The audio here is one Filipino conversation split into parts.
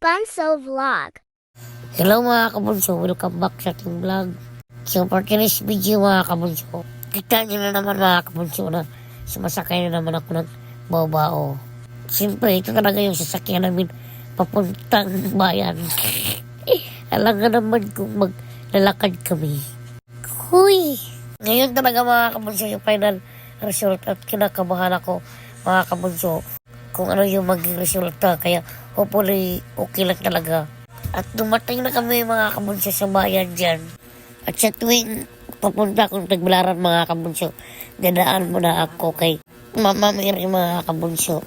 Bunso Vlog. Hello mga kabunso, welcome back sa ating vlog. So for today's video mga kabunso, kita nyo na naman mga kabunso na sumasakay na naman ako ng bao-bao. Siyempre ito talaga yung sasakyan namin papuntang bayan. Alam nga naman kung maglalakad kami. Huy! Ngayon talaga mga kabunso yung final result at kinakabahan ako mga kabunso kung ano yung maging resulta, kaya hopefully okay lang talaga. At dumating na kami mga kabunso sa bayan dyan. At sa tuwing papunta akong Tagbilaran mga kabunso, dadaan mo na ako kay Mama Mary mga kabunso.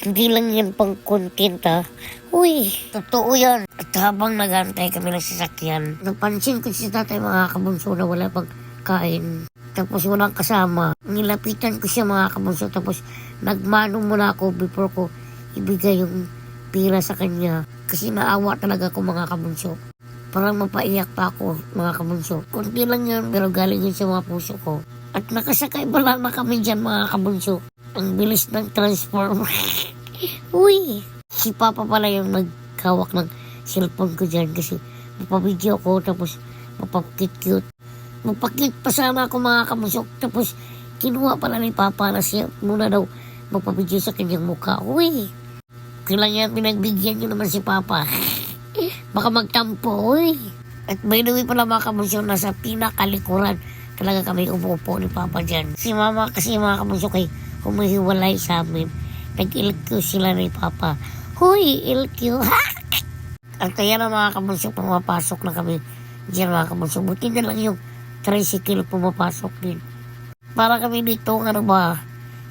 Hindi lang yan pang content ha. Uy, totoo yan. At habang nagantay kami ng sasakyan, napansin ko si tatay mga kabunso na wala pang kain. Tapos walang kasama. Nilapitan ko siya mga kabunso. Tapos nagmano muna ako before ko ibigay yung pira sa kanya. Kasi naawa talaga ako mga kabunso. Parang mapaiyak pa ako mga kabunso. Kunti lang yun pero galing yun sa mga puso ko. At nakasakay pala na kami dyan mga kabunso. Ang bilis ng transform. Uy! Si Papa pala yung naghawak ng cellphone ko dyan kasi mapabideo ko tapos mapakit-cute. Mapakit pa sana ako mga kabunso. Tapos kinuha pala ni Papa na siya muna daw magpabideo sa kanyang mukha. Uy! Kailangan pinagbigyan nyo naman si Papa. Baka magtampo, uy. At by the way pala mga kabunso, nasa pinakalikuran talaga kami umupo ni Papa dyan. Si Mama kasi mga kabunso kay humihiwalay sa amin. Nag-LQ sila ni Papa. Huy, LQ. At kaya na mga kabunso, pumapasok na kami dyan mga kabunso. Buti na lang yung tricycle pumapasok din. Para kami dito, ano ba,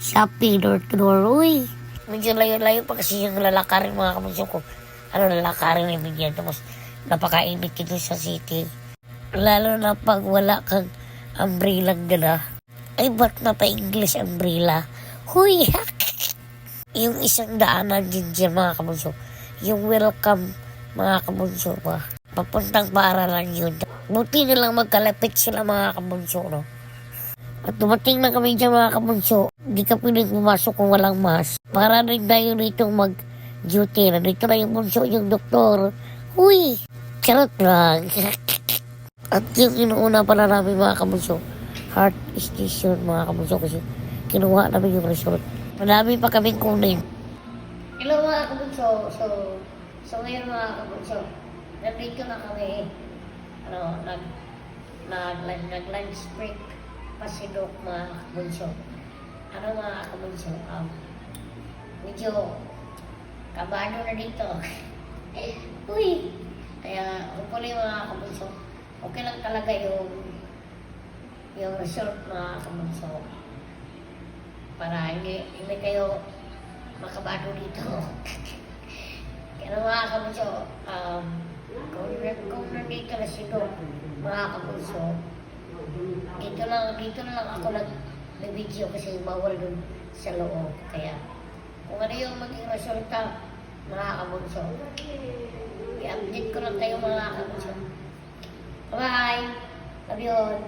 shopping door to door. Uy, medyo layo-layo pa kasi yung lalakarin mga kabunso ko. Ano lalakarin na bigyan. Tapos napakainit dito sa city. Lalo na pag wala kang umbrella dala. Ay, ba't napa-English umbrella? Huy, yung isang daanan din dyan mga kabunso. Yung welcome mga kabunso pa. Papuntang paaralan yun. Buti na lang magkalapit sila mga kabunso, no? At dumating na kami dyan mga kabunso. Di ka pwedeng pumasok kung walang mask. Para rin tayo dito mag-duty. Nandito na yung bunso, yung doktor. Huy! Charot lang. At yung inuuna pala namin mga kabunso, heart station mga kabunso kasi kinuha namin yung result. Madami pa kaming kunin. Hello mga kabunso. So ngayon mga kabunso, nandito na kami. Nag-lunch break pasidok mga kabunso. Ano mga kabunso, medyo kabado na dito. Uy! Kaya hopefully mga kabunso, okay lang talaga yung result mga kabunso. Para hindi kayo makabado dito. Kaya mga kabunso, kung nandito na si Doc, mga kabunso, dito na lang ako nag-video kasi bawal dun sa loob. Kaya kung ano yung maging resulta, mga kabunso, i-update ko lang kayo mga kabunso. Bye! Love you all.